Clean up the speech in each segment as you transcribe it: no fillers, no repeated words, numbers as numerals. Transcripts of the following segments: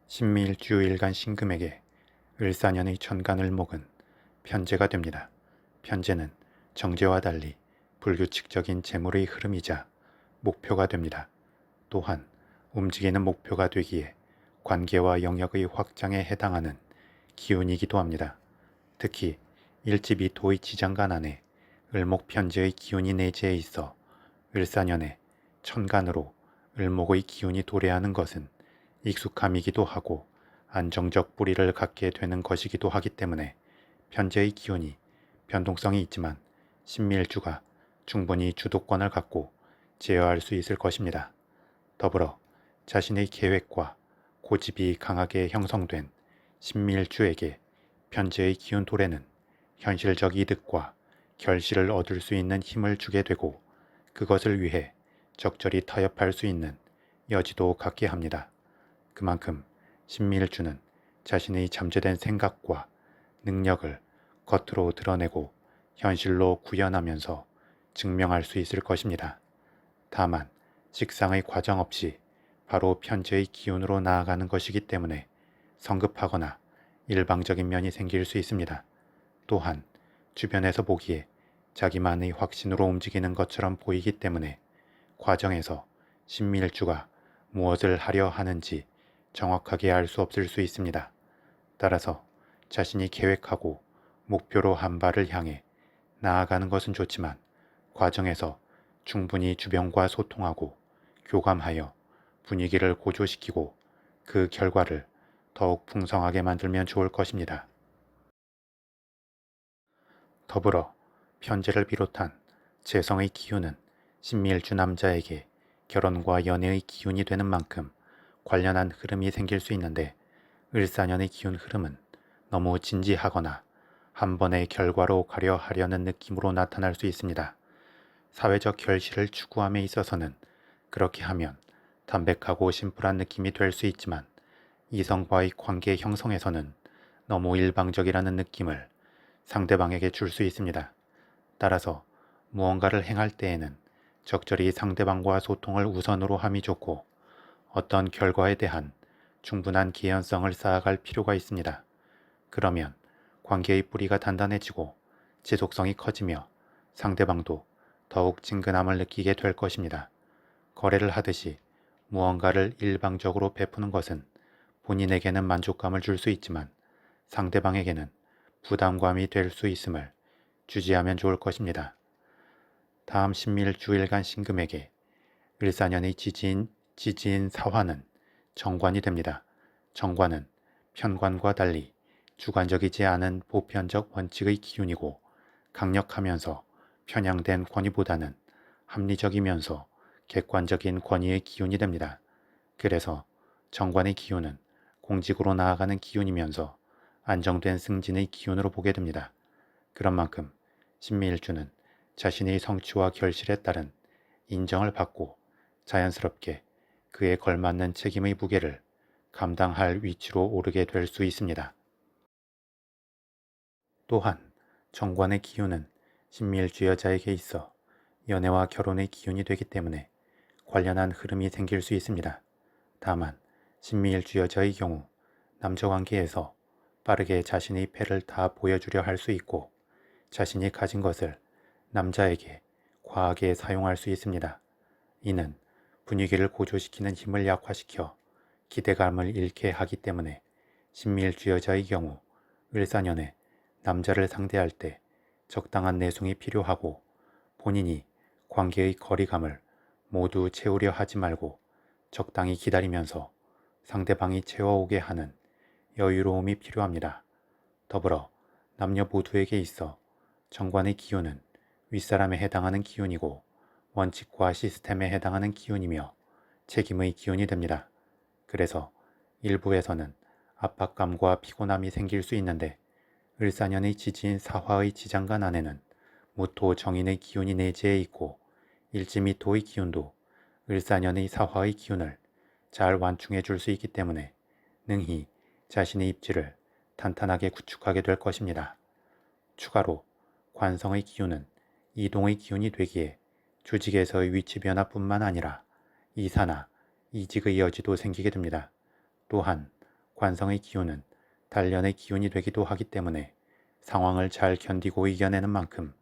신미일주일간 신금에게 을사년의 천간을목은 편제가 됩니다. 편제는 정제와 달리 불규칙적인 재물의 흐름이자 목표가 됩니다. 또한 움직이는 목표가 되기에 관계와 영역의 확장에 해당하는 기운이기도 합니다. 특히 일집이 도의 지장간 안에 을목편제의 기운이 내재해 있어 을사년에 천간으로 을목의 기운이 도래하는 것은 익숙함이기도 하고 안정적 뿌리를 갖게 되는 것이기도 하기 때문에 편제의 기운이 변동성이 있지만 신미일주가 충분히 주도권을 갖고 제어할 수 있을 것입니다. 더불어 자신의 계획과 고집이 강하게 형성된 신미일주에게 편제의 기운 도래는 현실적 이득과 결실을 얻을 수 있는 힘을 주게 되고 그것을 위해 적절히 타협할 수 있는 여지도 갖게 합니다. 그만큼 신미일주는 자신의 잠재된 생각과 능력을 겉으로 드러내고 현실로 구현하면서 증명할 수 있을 것입니다. 다만 직상의 과정 없이 바로 편제의 기운으로 나아가는 것이기 때문에 성급하거나 일방적인 면이 생길 수 있습니다. 또한 주변에서 보기에 자기만의 확신으로 움직이는 것처럼 보이기 때문에 과정에서 신미일주가 무엇을 하려 하는지 정확하게 알 수 없을 수 있습니다. 따라서 자신이 계획하고 목표로 한 발을 향해 나아가는 것은 좋지만 과정에서 충분히 주변과 소통하고 교감하여 분위기를 고조시키고 그 결과를 더욱 풍성하게 만들면 좋을 것입니다. 더불어 편제를 비롯한 재성의 기운은 신미일주 남자에게 결혼과 연애의 기운이 되는 만큼 관련한 흐름이 생길 수 있는데 을사년의 기운 흐름은 너무 진지하거나 한 번의 결과로 가려 하려는 느낌으로 나타날 수 있습니다. 사회적 결실을 추구함에 있어서는 그렇게 하면 담백하고 심플한 느낌이 될 수 있지만 이성과의 관계 형성에서는 너무 일방적이라는 느낌을 상대방에게 줄 수 있습니다. 따라서 무언가를 행할 때에는 적절히 상대방과 소통을 우선으로 함이 좋고 어떤 결과에 대한 충분한 개연성을 쌓아갈 필요가 있습니다. 그러면 관계의 뿌리가 단단해지고 지속성이 커지며 상대방도 더욱 친근함을 느끼게 될 것입니다. 거래를 하듯이 무언가를 일방적으로 베푸는 것은 본인에게는 만족감을 줄 수 있지만 상대방에게는 부담감이 될 수 있음을 주지하면 좋을 것입니다. 다음 신미일주일간 신금에게 을사년의 지지인 사화는 정관이 됩니다. 정관은 편관과 달리 주관적이지 않은 보편적 원칙의 기운이고 강력하면서 편향된 권위보다는 합리적이면서 객관적인 권위의 기운이 됩니다. 그래서 정관의 기운은 공직으로 나아가는 기운이면서 안정된 승진의 기운으로 보게 됩니다. 그런 만큼 신미일주는 자신의 성취와 결실에 따른 인정을 받고 자연스럽게 그에 걸맞는 책임의 무게를 감당할 위치로 오르게 될 수 있습니다. 또한 정관의 기운은 신미일주 여자에게 있어 연애와 결혼의 기운이 되기 때문에 관련한 흐름이 생길 수 있습니다. 다만 신미일주 여자의 경우 남녀관계에서 빠르게 자신의 패를 다 보여주려 할 수 있고 자신이 가진 것을 남자에게 과하게 사용할 수 있습니다. 이는 분위기를 고조시키는 힘을 약화시켜 기대감을 잃게 하기 때문에 신미일주 여자의 경우 을사년에 남자를 상대할 때 적당한 내숭이 필요하고 본인이 관계의 거리감을 모두 채우려 하지 말고 적당히 기다리면서 상대방이 채워오게 하는 여유로움이 필요합니다. 더불어 남녀 모두에게 있어 정관의 기운은 윗사람에 해당하는 기운이고 원칙과 시스템에 해당하는 기운이며 책임의 기운이 됩니다. 그래서 일부에서는 압박감과 피곤함이 생길 수 있는데 을사년의 지지인 사화의 지장간 안에는 무토 정인의 기운이 내재해 있고 일지 및 토의 기운도 을사년의 사화의 기운을 잘 완충해 줄 수 있기 때문에 능히 자신의 입지를 탄탄하게 구축하게 될 것입니다. 추가로 관성의 기운은 이동의 기운이 되기에 조직에서의 위치 변화뿐만 아니라 이사나 이직의 여지도 생기게 됩니다. 또한 관성의 기운은 단련의 기운이 되기도 하기 때문에 상황을 잘 견디고 이겨내는 만큼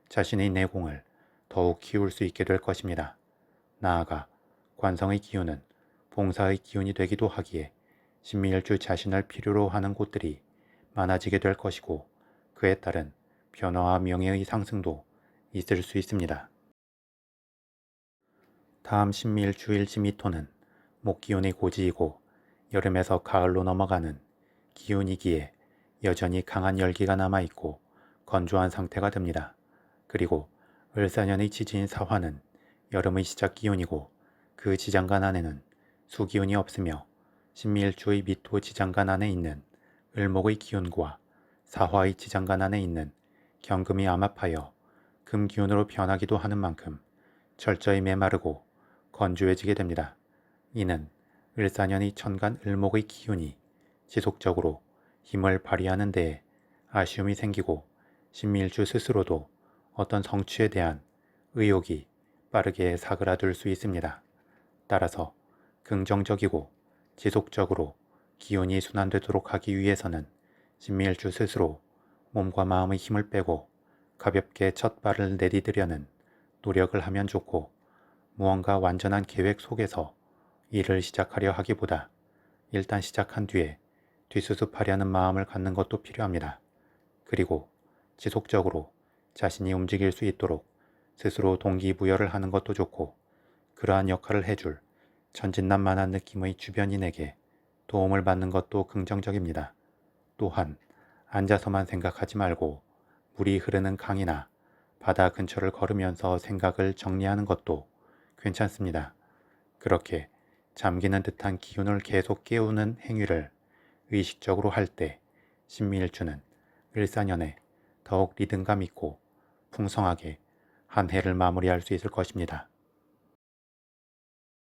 자신의 내공을 더욱 키울 수 있게 될 것입니다. 나아가 관성의 기운은 봉사의 기운이 되기도 하기에 신미일주 자신을 필요로 하는 곳들이 많아지게 될 것이고 그에 따른 변화와 명예의 상승도 있을 수 있습니다. 다음 신미일주 일지미토는 목기운의 고지이고 여름에서 가을로 넘어가는 기운이기에 여전히 강한 열기가 남아있고 건조한 상태가 됩니다. 그리고 을사년의 지지인 사화는 여름의 시작 기운이고 그 지장간 안에는 수기운이 없으며 신미일주의 미토 지장간 안에 있는 을목의 기운과 사화의 지장간 안에 있는 경금이 암합하여 금기운으로 변하기도 하는 만큼 철저히 메마르고 건조해지게 됩니다. 이는 을사년의 천간 을목의 기운이 지속적으로 힘을 발휘하는 데에 아쉬움이 생기고 신미일주 스스로도 어떤 성취에 대한 의욕이 빠르게 사그라들 수 있습니다. 따라서 긍정적이고 지속적으로 기운이 순환되도록 하기 위해서는 신미일주 스스로 몸과 마음의 힘을 빼고 가볍게 첫 발을 내디디려는 노력을 하면 좋고 무언가 완전한 계획 속에서 일을 시작하려 하기보다 일단 시작한 뒤에 뒷수습하려는 마음을 갖는 것도 필요합니다. 그리고 지속적으로 자신이 움직일 수 있도록 스스로 동기부여를 하는 것도 좋고 그러한 역할을 해줄 천진난만한 느낌의 주변인에게 도움을 받는 것도 긍정적입니다. 또한 앉아서만 생각하지 말고 물이 흐르는 강이나 바다 근처를 걸으면서 생각을 정리하는 것도 괜찮습니다. 그렇게 잠기는 듯한 기운을 계속 깨우는 행위를 의식적으로 할 때 신미일주는 을사년에 더욱 리듬감 있고 풍성하게 한 해를 마무리할 수 있을 것입니다.